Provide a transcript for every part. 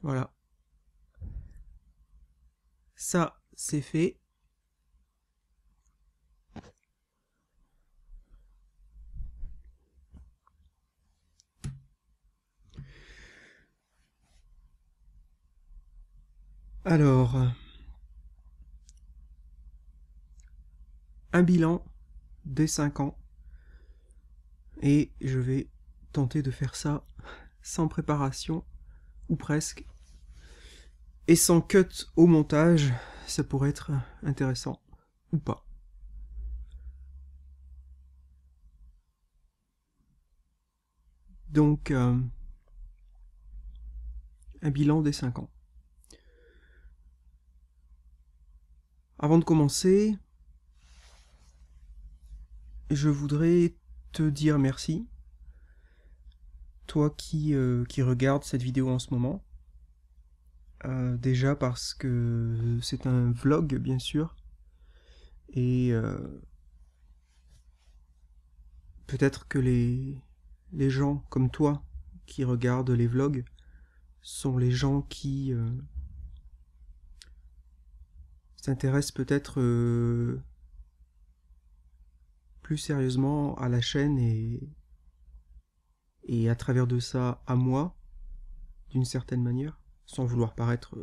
Voilà. Ça, c'est fait. Alors, un bilan des 5 ans. Et je vais tenter de faire ça sans préparation, ou presque. Et sans cut au montage, ça pourrait être intéressant, ou pas. Donc, un bilan des 5 ans. Avant de commencer, je voudrais te dire merci, toi qui regardes cette vidéo en ce moment. Déjà parce que c'est un vlog, bien sûr, et peut-être que les gens comme toi qui regardent les vlogs sont les gens qui s'intéressent peut-être plus sérieusement à la chaîne et à travers de ça à moi, d'une certaine manière, sans vouloir paraître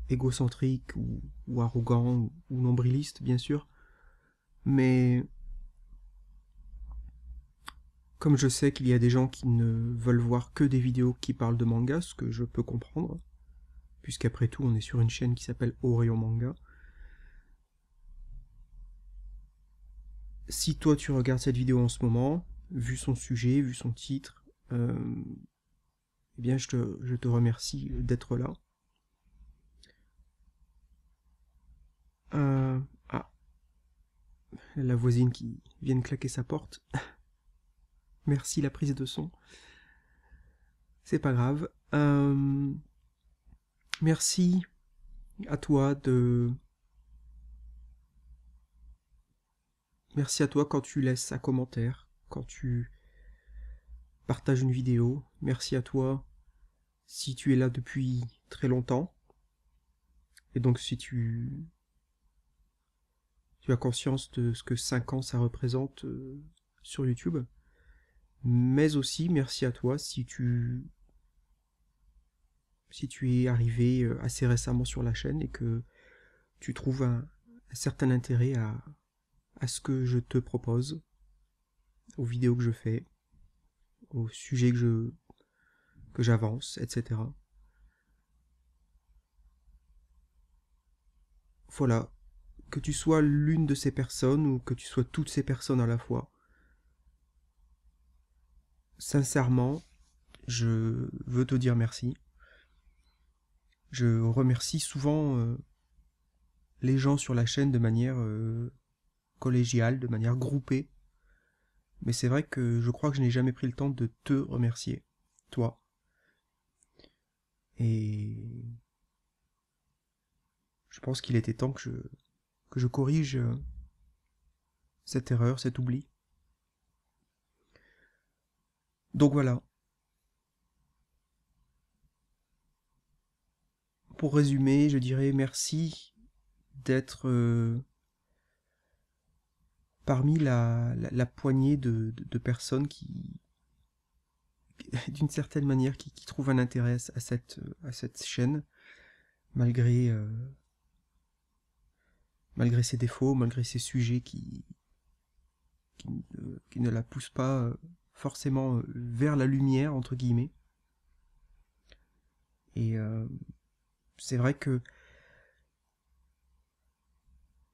égocentrique ou arrogant ou nombriliste, bien sûr. Mais comme je sais qu'il y a des gens qui ne veulent voir que des vidéos qui parlent de manga, ce que je peux comprendre, puisqu'après tout on est sur une chaîne qui s'appelle Orion Manga. Si toi tu regardes cette vidéo en ce moment, vu son sujet, vu son titre, eh bien je te remercie d'être là. Ah, la voisine qui vient de claquer sa porte. Merci la prise de son. C'est pas grave. Merci à toi de... Merci à toi quand tu laisses un commentaire, quand tu partages une vidéo. Merci à toi si tu es là depuis très longtemps. Et donc si tu as conscience de ce que 5 ans ça représente sur YouTube. Mais aussi merci à toi si tu es arrivé assez récemment sur la chaîne et que tu trouves un certain intérêt à ce que je te propose, aux vidéos que je fais, aux sujets que j'avance, etc. Voilà, que tu sois l'une de ces personnes ou que tu sois toutes ces personnes à la fois. Sincèrement, je veux te dire merci. Je remercie souvent les gens sur la chaîne de manière collégiale, de manière groupée. Mais c'est vrai que je crois que je n'ai jamais pris le temps de te remercier, toi. Et je pense qu'il était temps que je corrige cette erreur, cet oubli. Donc voilà. Pour résumer, je dirais merci d'être parmi la poignée de personnes qui, d'une certaine manière, qui trouvent un intérêt à cette chaîne, malgré, malgré ses défauts, malgré ses sujets qui ne la poussent pas forcément vers la lumière, entre guillemets. Et c'est vrai que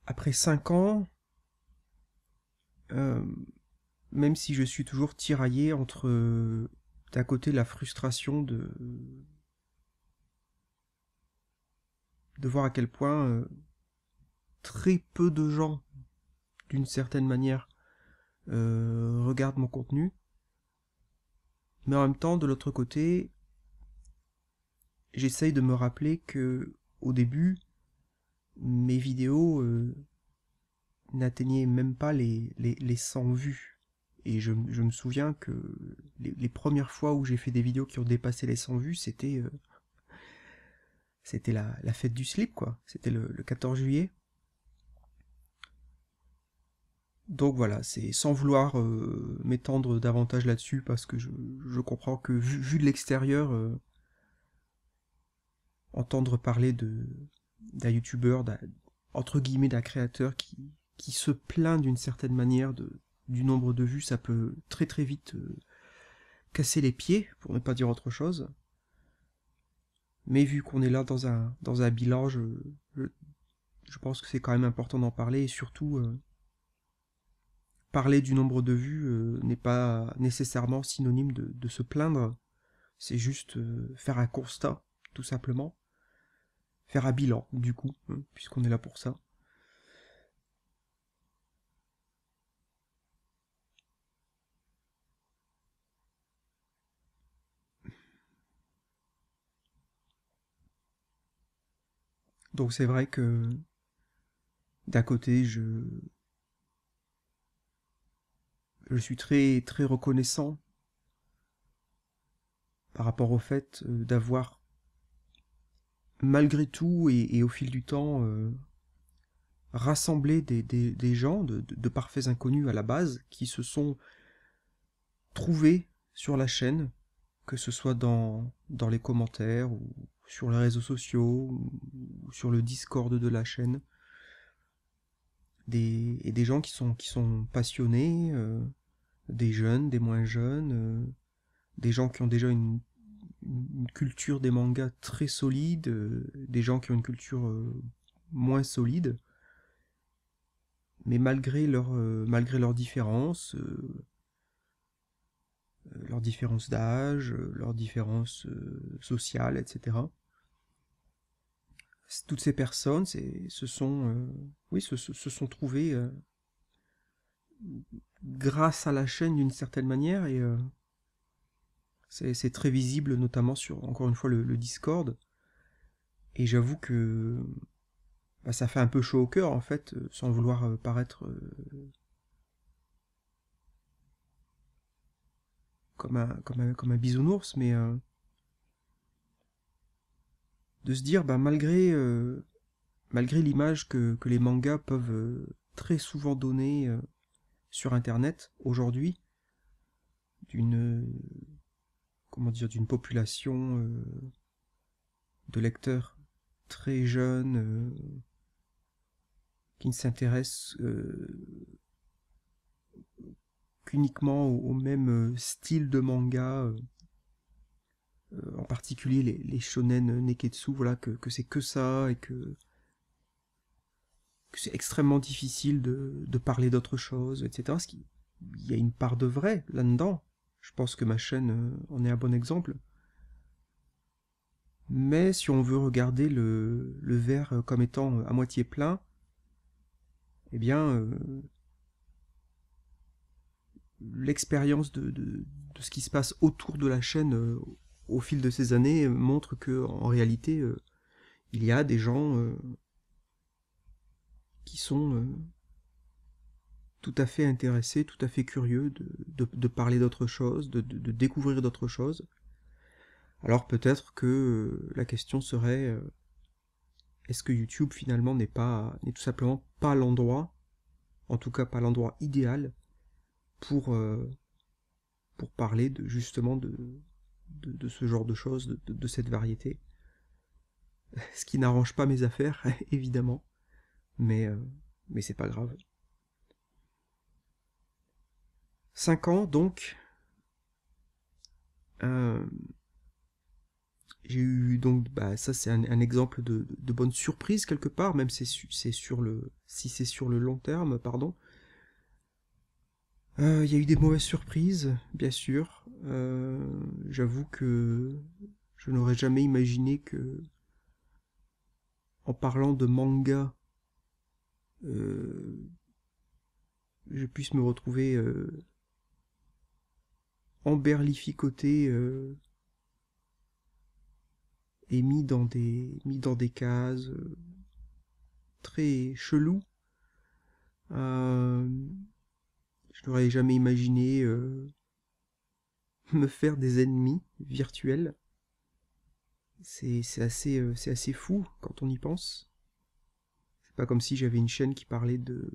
après 5 ans, euh, même si je suis toujours tiraillé entre d'un côté la frustration de voir à quel point très peu de gens, d'une certaine manière, regardent mon contenu, mais en même temps, de l'autre côté, j'essaye de me rappeler que au début, mes vidéos n'atteignaient même pas les 100 vues. Et je me souviens que les premières fois où j'ai fait des vidéos qui ont dépassé les 100 vues, c'était la fête du slip, quoi. C'était le 14 juillet. Donc voilà, c'est sans vouloir m'étendre davantage là-dessus, parce que je comprends que vu de l'extérieur, entendre parler d'un youtubeur, entre guillemets d'un créateur qui se plaint d'une certaine manière du nombre de vues, ça peut très très vite casser les pieds, pour ne pas dire autre chose. Mais vu qu'on est là dans un bilan, je, je pense que c'est quand même important d'en parler, et surtout, parler du nombre de vues n'est pas nécessairement synonyme de se plaindre, c'est juste faire un constat, tout simplement. Faire un bilan, du coup, hein, puisqu'on est là pour ça. Donc c'est vrai que d'un côté, je suis très très reconnaissant par rapport au fait d'avoir malgré tout et au fil du temps rassemblé des gens, de parfaits inconnus à la base, qui se sont trouvés sur la chaîne, que ce soit dans les commentaires ou sur les réseaux sociaux ou sur le Discord de la chaîne, et des gens qui sont passionnés, des jeunes, des moins jeunes, des gens qui ont déjà une culture des mangas très solide, des gens qui ont une culture moins solide, mais malgré leurs différences d'âge, leurs différences sociales, etc. Toutes ces personnes se sont trouvées grâce à la chaîne d'une certaine manière, et c'est très visible, notamment sur, encore une fois, le Discord. Et j'avoue que bah, ça fait un peu chaud au cœur, en fait, sans vouloir paraître comme un bisounours, mais de se dire, bah, malgré l'image que les mangas peuvent très souvent donner sur Internet aujourd'hui, d'une comment dire, d'une population de lecteurs très jeunes qui ne s'intéressent qu'uniquement au même style de manga, en particulier les shonen neketsu, voilà, que c'est que ça, et que c'est extrêmement difficile de parler d'autre chose, etc. Il y a une part de vrai là-dedans. Je pense que ma chaîne en est un bon exemple. Mais si on veut regarder le verre comme étant à moitié plein, eh bien, l'expérience de ce qui se passe autour de la chaîne au fil de ces années montre que en réalité, il y a des gens qui sont tout à fait intéressés, tout à fait curieux de parler d'autre chose, de découvrir d'autres choses. Alors peut-être que la question serait est-ce que YouTube finalement n'est tout simplement pas l'endroit, en tout cas pas l'endroit idéal pour, euh, pour parler justement de ce genre de choses, de cette variété. Ce qui n'arrange pas mes affaires, évidemment, mais, euh, mais c'est pas grave. 5 ans donc, euh, j'ai eu donc, bah, ça c'est un exemple de bonne surprise quelque part, même si c'est sur le long terme, pardon. Il y a eu des mauvaises surprises, bien sûr. J'avoue que je n'aurais jamais imaginé que, en parlant de manga, euh, je puisse me retrouver emberlificoté et mis dans des cases très chelous. Euh, n'aurais jamais imaginé me faire des ennemis virtuels. C'est assez fou quand on y pense. C'est pas comme si j'avais une chaîne qui parlait de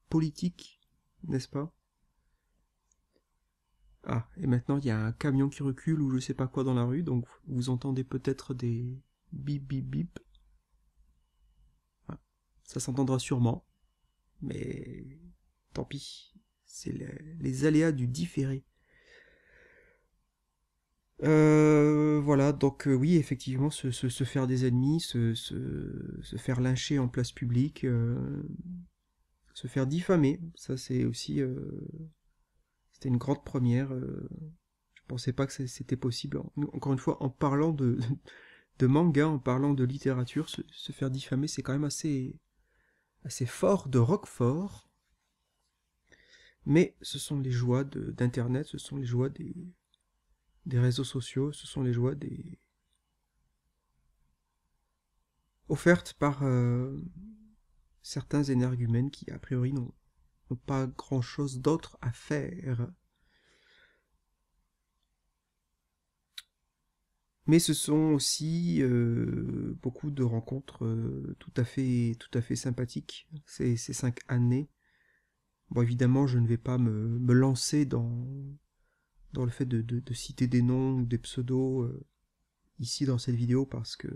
politique, n'est-ce pas? Ah, et maintenant il y a un camion qui recule ou je sais pas quoi dans la rue, donc vous entendez peut-être des bip bip bip. Ah, ça s'entendra sûrement, mais tant pis. C'est les aléas du différé. Voilà, donc oui, effectivement, se faire des ennemis, se faire lyncher en place publique, se faire diffamer, ça c'est aussi, c'était une grande première. Je pensais pas que c'était possible. Encore une fois, en parlant de manga, en parlant de littérature, se faire diffamer, c'est quand même assez fort, de roquefort. Mais ce sont les joies d'Internet, ce sont les joies des réseaux sociaux, ce sont les joies offertes par certains énergumènes qui, a priori, n'ont pas grand-chose d'autre à faire. Mais ce sont aussi beaucoup de rencontres tout à fait sympathiques ces 5 années. Bon, évidemment, je ne vais pas me lancer dans le fait de citer des noms ou des pseudos ici dans cette vidéo parce que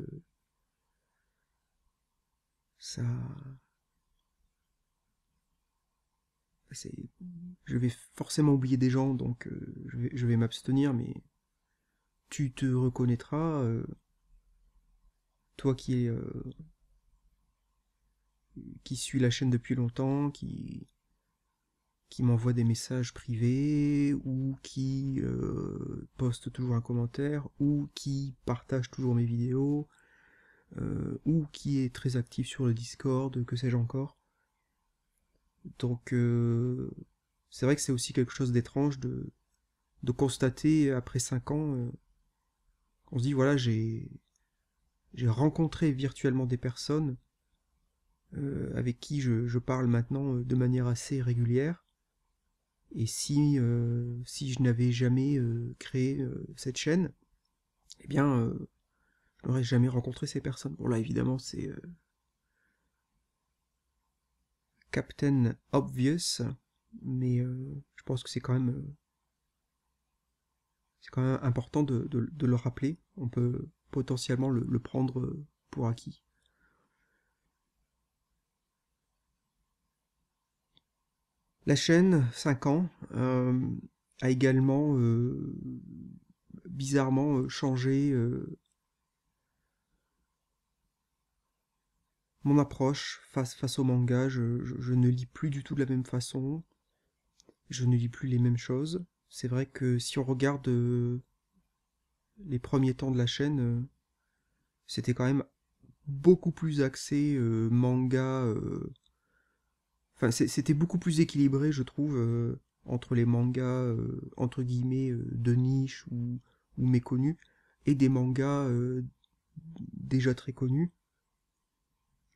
ça, c'est, je vais forcément oublier des gens, donc je vais m'abstenir, mais tu te reconnaîtras, toi qui suis la chaîne depuis longtemps, qui m'envoie des messages privés, ou qui poste toujours un commentaire, ou qui partage toujours mes vidéos, ou qui est très actif sur le Discord, que sais-je encore. Donc c'est vrai que c'est aussi quelque chose d'étrange de constater après 5 ans, on se dit voilà, j'ai rencontré virtuellement des personnes avec qui je parle maintenant de manière assez régulière. Et si je n'avais jamais créé cette chaîne, eh bien, je n'aurais jamais rencontré ces personnes. Bon là, évidemment, c'est Captain Obvious, mais je pense que c'est quand même important de le rappeler. On peut potentiellement le prendre pour acquis. La chaîne, 5 ans, a également bizarrement changé mon approche face au manga. Je ne lis plus du tout de la même façon, je ne lis plus les mêmes choses. C'est vrai que si on regarde les premiers temps de la chaîne, c'était quand même beaucoup plus axé manga. Enfin, c'était beaucoup plus équilibré, je trouve, entre les mangas entre guillemets de niche ou méconnus et des mangas déjà très connus.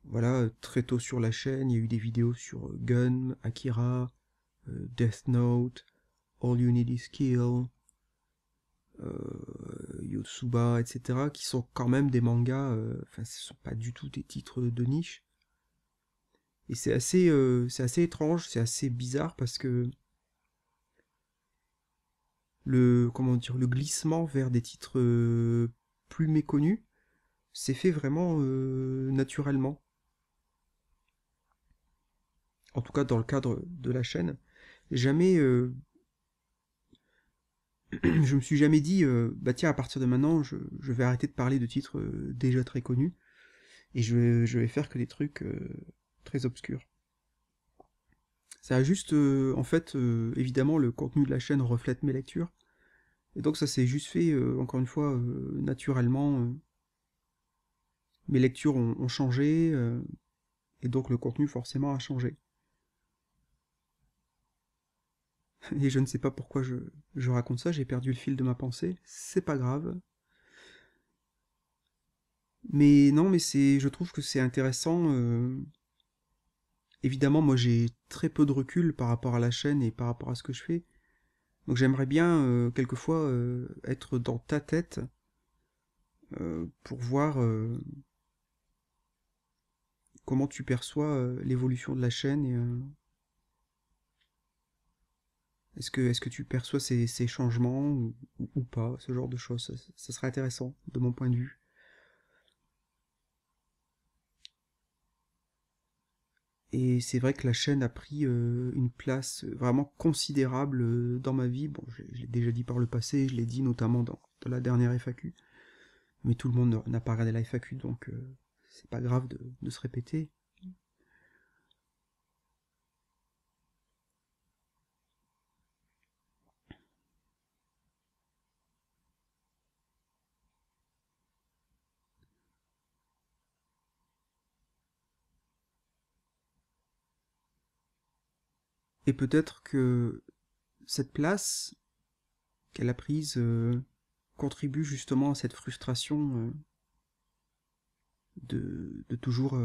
Voilà, très tôt sur la chaîne, il y a eu des vidéos sur Gun, Akira, Death Note, All You Need Is Kill, Yotsuba, etc., qui sont quand même des mangas, enfin, ce sont pas du tout des titres de niche. Et c'est assez étrange, c'est assez bizarre parce que comment dire, le glissement vers des titres plus méconnus s'est fait vraiment naturellement. En tout cas, dans le cadre de la chaîne. Jamais, je me suis jamais dit, bah tiens, à partir de maintenant, je vais arrêter de parler de titres déjà très connus et je vais faire que des trucs très obscurs. Ça a juste, en fait, évidemment, le contenu de la chaîne reflète mes lectures. Et donc ça s'est juste fait, encore une fois, naturellement. Mes lectures ont changé, et donc le contenu forcément a changé. Et je ne sais pas pourquoi je raconte ça, j'ai perdu le fil de ma pensée, c'est pas grave. Mais non, mais je trouve que c'est intéressant évidemment, moi j'ai très peu de recul par rapport à la chaîne et par rapport à ce que je fais. Donc j'aimerais bien quelquefois être dans ta tête pour voir comment tu perçois l'évolution de la chaîne et est-ce que tu perçois ces changements ou pas, ce genre de choses. Ça serait intéressant de mon point de vue. Et c'est vrai que la chaîne a pris une place vraiment considérable dans ma vie. Bon, je l'ai déjà dit par le passé, je l'ai dit notamment dans la dernière FAQ. Mais tout le monde n'a pas regardé la FAQ, donc c'est pas grave de se répéter. Et peut-être que cette place qu'elle a prise contribue justement à cette frustration de toujours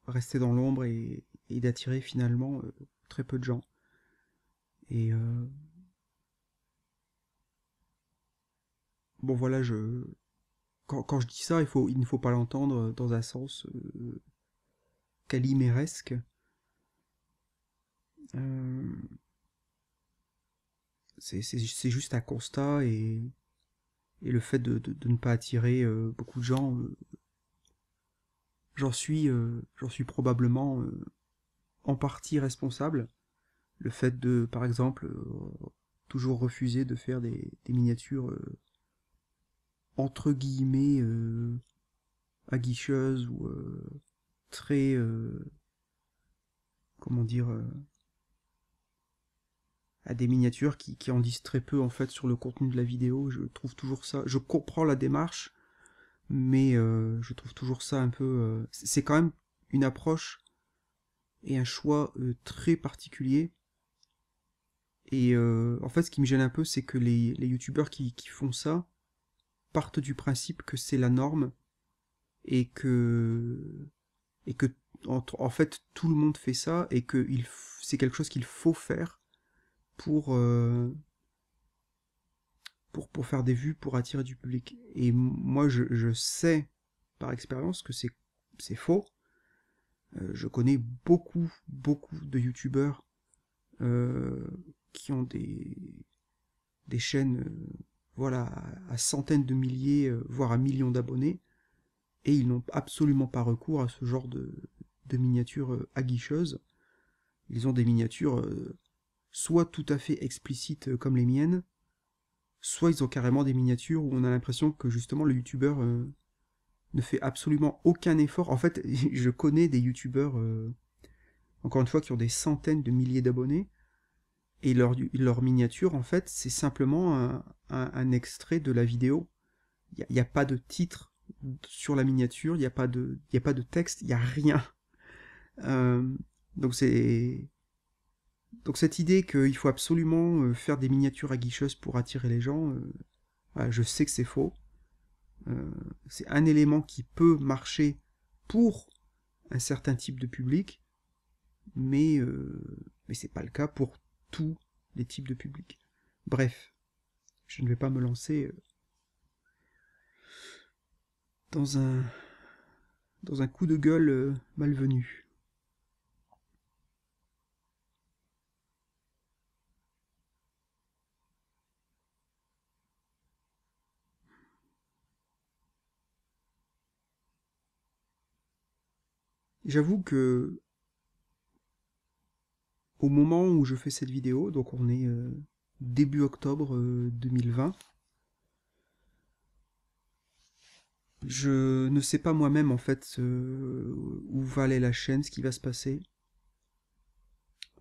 rester dans l'ombre et d'attirer finalement très peu de gens. Et bon voilà, quand je dis ça, il ne faut pas l'entendre dans un sens caliméresque. Euh, c'est juste un constat et le fait de ne pas attirer beaucoup de gens, j'en suis probablement en partie responsable. Le fait de, par exemple, toujours refuser de faire des miniatures entre guillemets aguicheuses ou très, comment dire, à des miniatures qui en disent très peu en fait sur le contenu de la vidéo. Je trouve toujours ça. Je comprends la démarche, mais je trouve toujours ça un peu. C'est quand même une approche et un choix très particulier. Et en fait, ce qui me gêne un peu, c'est que les youtubeurs qui font ça partent du principe que c'est la norme et que en fait tout le monde fait ça et que c'est quelque chose qu'il faut faire pour, pour faire des vues, pour attirer du public. Et moi, je sais par expérience que c'est faux. Je connais beaucoup de youtubeurs euh, qui ont des chaînes voilà, à centaines de milliers, voire à millions d'abonnés, et ils n'ont absolument pas recours à ce genre de miniatures aguicheuses. Ils ont des miniatures soit tout à fait explicites comme les miennes, soit ils ont carrément des miniatures où on a l'impression que justement le youtubeur ne fait absolument aucun effort. En fait, je connais des youtubeurs, encore une fois, qui ont des centaines de milliers d'abonnés, et leur miniature, en fait, c'est simplement un extrait de la vidéo. Il n'y a pas de titre sur la miniature, il y a pas de texte, il n'y a rien. Euh, donc c'est donc cette idée qu'il faut absolument faire des miniatures aguicheuses pour attirer les gens, voilà, je sais que c'est faux. Euh, c'est un élément qui peut marcher pour un certain type de public, mais c'est pas le cas pour tous les types de public. Bref, je ne vais pas me lancer dans dans un coup de gueule malvenu. J'avoue que au moment où je fais cette vidéo, donc on est début octobre 2020, je ne sais pas moi-même en fait où va aller la chaîne, ce qui va se passer.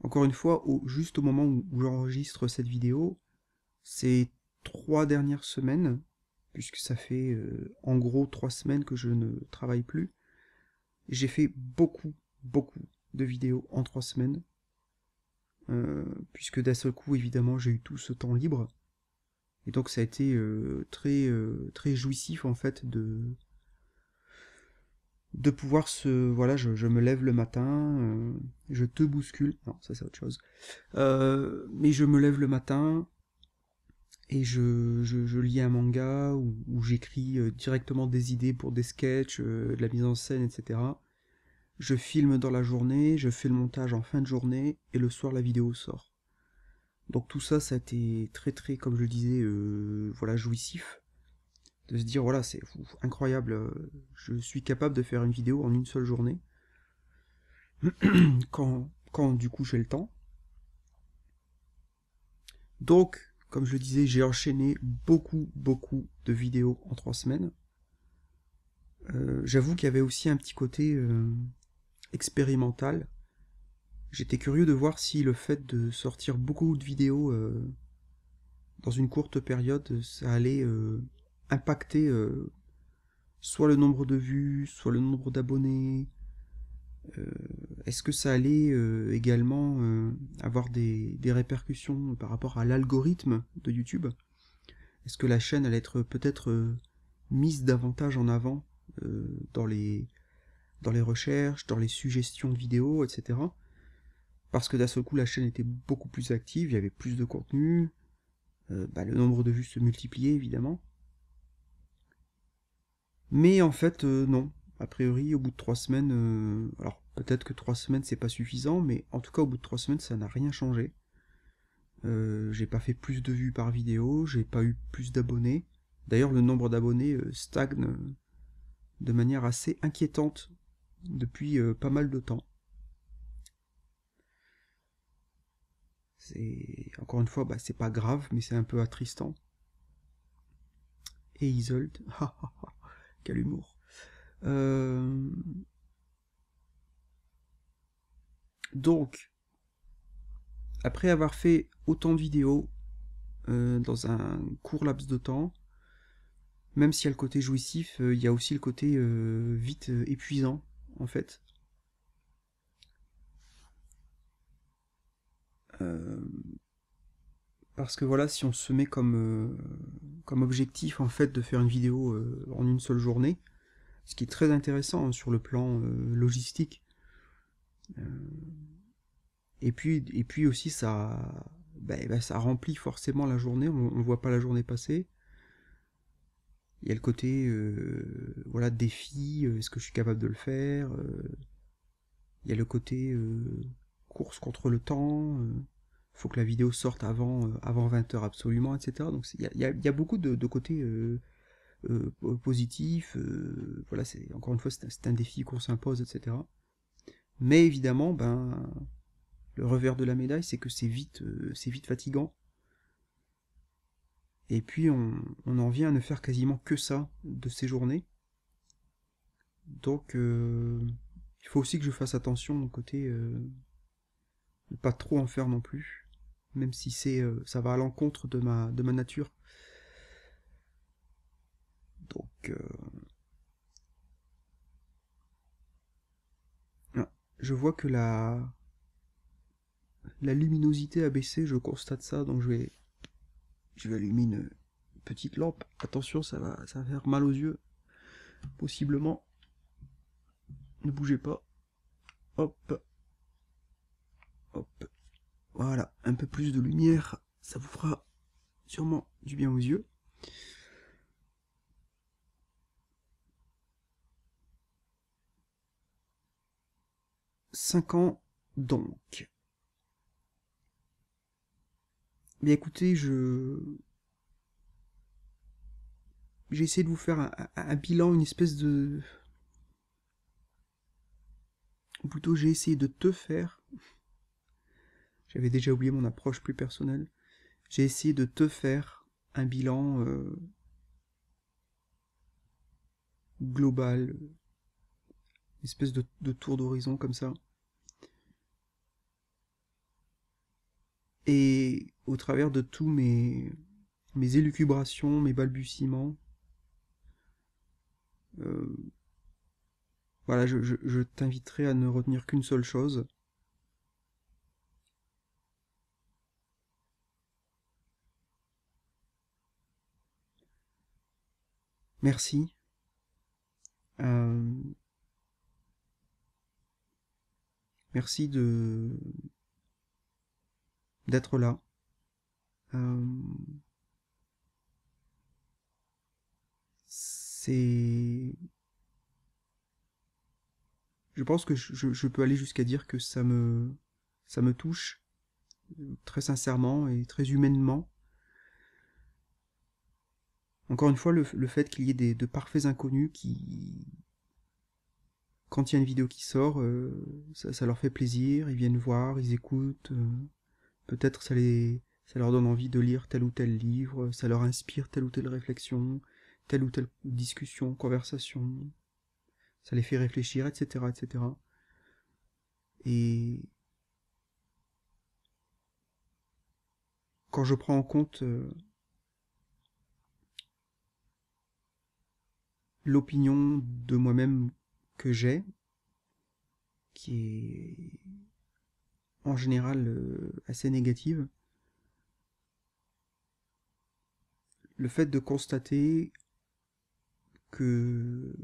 Encore une fois, juste au moment où j'enregistre cette vidéo, ces 3 dernières semaines, puisque ça fait en gros 3 semaines que je ne travaille plus, j'ai fait beaucoup de vidéos en 3 semaines, puisque d'un seul coup, évidemment, j'ai eu tout ce temps libre. Et donc ça a été très jouissif en fait de pouvoir voilà, je me lève le matin, je te bouscule, non, ça c'est autre chose. Mais je me lève le matin et je lis un manga ou j'écris directement des idées pour des sketchs, de la mise en scène, etc. Je filme dans la journée, je fais le montage en fin de journée et le soir la vidéo sort. Donc tout ça, ça a été très très, comme je le disais, voilà, jouissif. De se dire, voilà, c'est incroyable, je suis capable de faire une vidéo en une seule journée, quand du coup j'ai le temps. Donc, comme je le disais, j'ai enchaîné beaucoup de vidéos en 3 semaines. J'avoue qu'il y avait aussi un petit côté expérimental. J'étais curieux de voir si le fait de sortir beaucoup de vidéos dans une courte période, ça allait impacter soit le nombre de vues, soit le nombre d'abonnés. Euh, Est-ce que ça allait également avoir des répercussions par rapport à l'algorithme de YouTube? Est-ce que la chaîne allait être peut-être mise davantage en avant dans les recherches, dans les suggestions de vidéos, etc. Parce que d'un seul coup, la chaîne était beaucoup plus active, il y avait plus de contenu, le nombre de vues se multipliait évidemment. Mais en fait, non. A priori, au bout de 3 semaines, alors peut-être que 3 semaines c'est pas suffisant, mais en tout cas, au bout de 3 semaines, ça n'a rien changé. J'ai pas fait plus de vues par vidéo, j'ai pas eu plus d'abonnés. D'ailleurs, le nombre d'abonnés stagne de manière assez inquiétante depuis pas mal de temps. C'est encore une fois, c'est pas grave, mais c'est un peu attristant. Et Isolde, quel humour. Euh, donc, après avoir fait autant de vidéos dans un court laps de temps, même s'il y a le côté jouissif, il y a aussi le côté vite épuisant, en fait. Euh, Parce que voilà, si on se met comme objectif en fait de faire une vidéo en une seule journée, ce qui est très intéressant hein, sur le plan logistique, et puis aussi ça remplit forcément la journée, on ne voit pas la journée passer. Il y a le côté voilà défi, est-ce que je suis capable de le faire, il y a le côté course contre le temps, faut que la vidéo sorte avant 20h absolument, etc. Donc il y a beaucoup de côtés positifs, voilà, encore une fois c'est un défi qu'on s'impose, etc. Mais évidemment, le revers de la médaille, c'est que c'est vite fatigant. Et puis on en vient à ne faire quasiment que ça de ces journées. Donc il faut aussi que je fasse attention de mon côté, ne pas trop en faire non plus, même si ça va à l'encontre de ma nature. Donc ah, je vois que la luminosité a baissé, je constate ça, donc je vais allumer une petite lampe. Attention, ça va faire mal aux yeux, possiblement. Ne bougez pas. Hop, hop. Voilà, un peu plus de lumière, ça vous fera sûrement du bien aux yeux. 5 ans, donc. Bien écoutez, j'ai essayé de vous faire un bilan, une espèce de... Ou plutôt, j'ai essayé de te faire... J'avais déjà oublié mon approche plus personnelle. J'ai essayé de te faire un bilan global, une espèce de tour d'horizon comme ça. Et au travers de tous mes élucubrations, mes balbutiements, euh, voilà, je t'inviterai à ne retenir qu'une seule chose. Merci. Euh, Merci d'être là. Je pense que je peux aller jusqu'à dire que ça me touche très sincèrement et très humainement. Encore une fois, le fait qu'il y ait de parfaits inconnus qui, quand il y a une vidéo qui sort, ça leur fait plaisir, ils viennent voir, ils écoutent, peut-être ça leur donne envie de lire tel ou tel livre, ça leur inspire telle ou telle réflexion, telle ou telle discussion, conversation, ça les fait réfléchir, etc., etc. Et quand je prends en compte l'opinion de moi-même que j'ai, qui est en général assez négative, le fait de constater que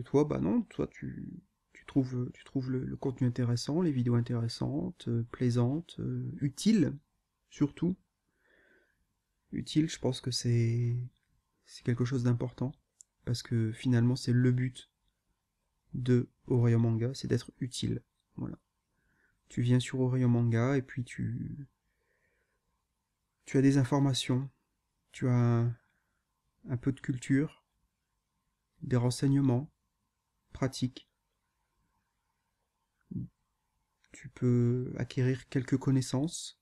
toi, bah non, toi tu trouves le contenu intéressant, les vidéos intéressantes, plaisantes, utiles, surtout. Utile, je pense que c'est quelque chose d'important, parce que finalement c'est le but de Oreillon Manga, c'est d'être utile. Voilà. Tu viens sur Oreillon Manga et puis tu as des informations, tu as un peu de culture, des renseignements pratiques. Tu peux acquérir quelques connaissances.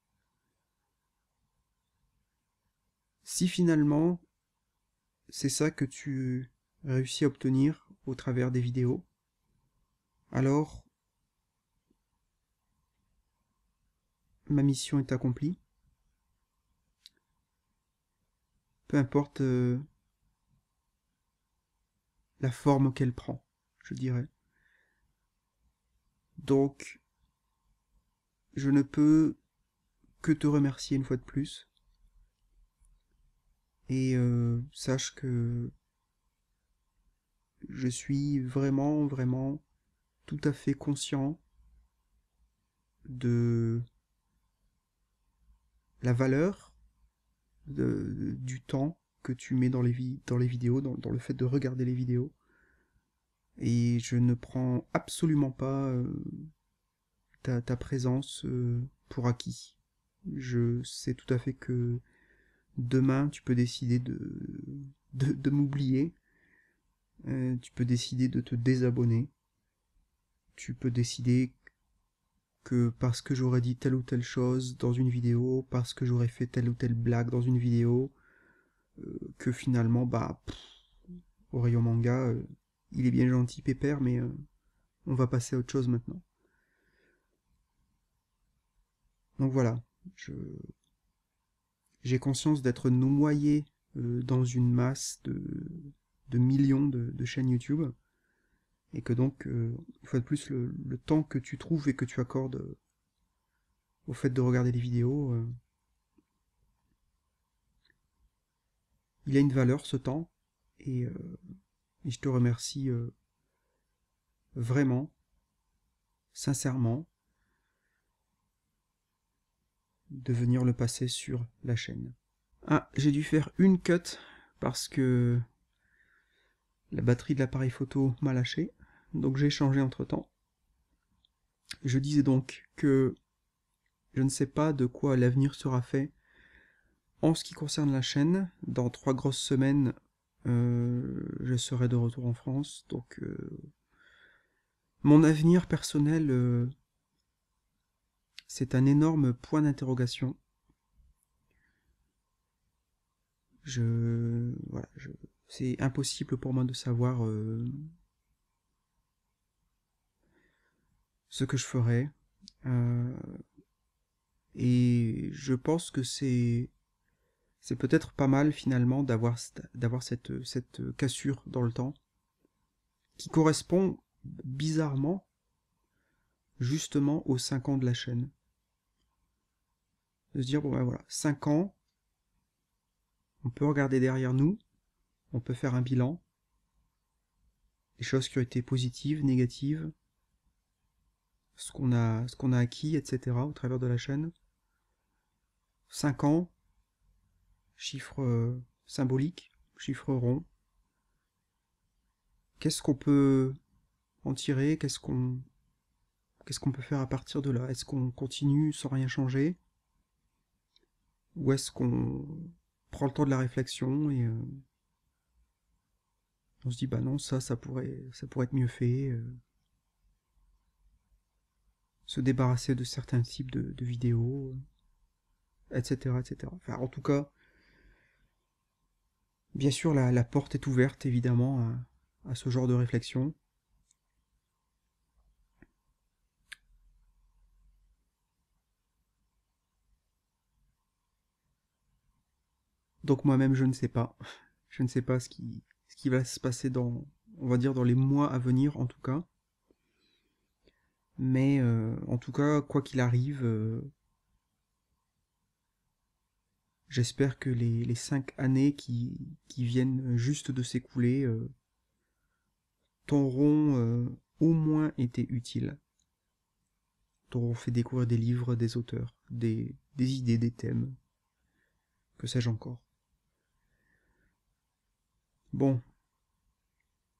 Si finalement c'est ça que tu réussis à obtenir au travers des vidéos, alors ma mission est accomplie. Peu importe la forme qu'elle prend, je dirais. Donc, je ne peux que te remercier une fois de plus. Et sache que je suis vraiment, vraiment tout à fait conscient de la valeur du temps que tu mets dans les vidéos, dans le fait de regarder les vidéos. Et je ne prends absolument pas ta présence pour acquis. Je sais tout à fait que demain, tu peux décider de m'oublier. Tu peux décider de te désabonner. Tu peux décider que parce que j'aurais dit telle ou telle chose dans une vidéo, parce que j'aurais fait telle ou telle blague dans une vidéo, que finalement, bah, au rayon manga, il est bien gentil, Pépère, mais on va passer à autre chose maintenant. Donc voilà, j'ai conscience d'être noyé dans une masse de millions de chaînes YouTube, et que donc, une fois de plus, le temps que tu trouves et que tu accordes au fait de regarder les vidéos, il a une valeur, ce temps, et je te remercie vraiment, sincèrement, de venir le passer sur la chaîne. Ah, j'ai dû faire une cut parce que la batterie de l'appareil photo m'a lâché, donc j'ai changé entre temps. Je disais donc que je ne sais pas de quoi l'avenir sera fait en ce qui concerne la chaîne. Dans 3 grosses semaines, je serai de retour en France, donc mon avenir personnel, c'est un énorme point d'interrogation. Voilà, c'est impossible pour moi de savoir ce que je ferai. Et je pense que c'est peut-être pas mal finalement d'avoir cette cassure dans le temps qui correspond bizarrement justement aux 5 ans de la chaîne. De se dire, bon ben voilà, 5 ans, on peut regarder derrière nous, on peut faire un bilan, des choses qui ont été positives, négatives, ce qu'on a acquis, etc. au travers de la chaîne. 5 ans, chiffre symbolique, chiffre rond. Qu'est-ce qu'on peut en tirer? Qu'est-ce qu'on peut faire à partir de là? Est-ce qu'on continue sans rien changer? Ou est-ce qu'on prend le temps de la réflexion et on se dit bah non, ça pourrait être mieux fait, se débarrasser de certains types de vidéos, etc., etc. Enfin, en tout cas, bien sûr, la porte est ouverte, évidemment, à ce genre de réflexion. Donc moi-même, je ne sais pas. Je ne sais pas ce qui va se passer dans, on va dire, dans les mois à venir, en tout cas. Mais en tout cas, quoi qu'il arrive, j'espère que les 5 années qui viennent juste de s'écouler t'auront au moins été utiles. T'auront fait découvrir des livres, des auteurs, des idées, des thèmes, que sais-je encore. Bon,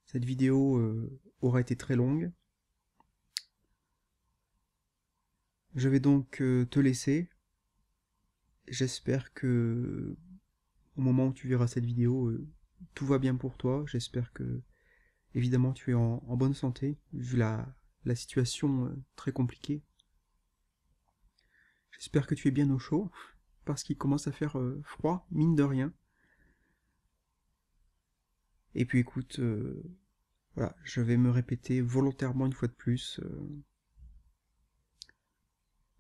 cette vidéo aura été très longue. Je vais donc te laisser. J'espère que au moment où tu verras cette vidéo, tout va bien pour toi. J'espère que, évidemment, tu es en bonne santé, vu la situation très compliquée. J'espère que tu es bien au chaud, parce qu'il commence à faire froid, mine de rien. Et puis écoute, voilà, je vais me répéter volontairement une fois de plus.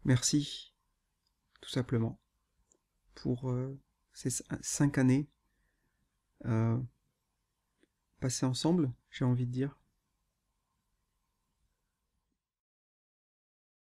Merci, tout simplement, pour ces 5 années passées ensemble, j'ai envie de dire.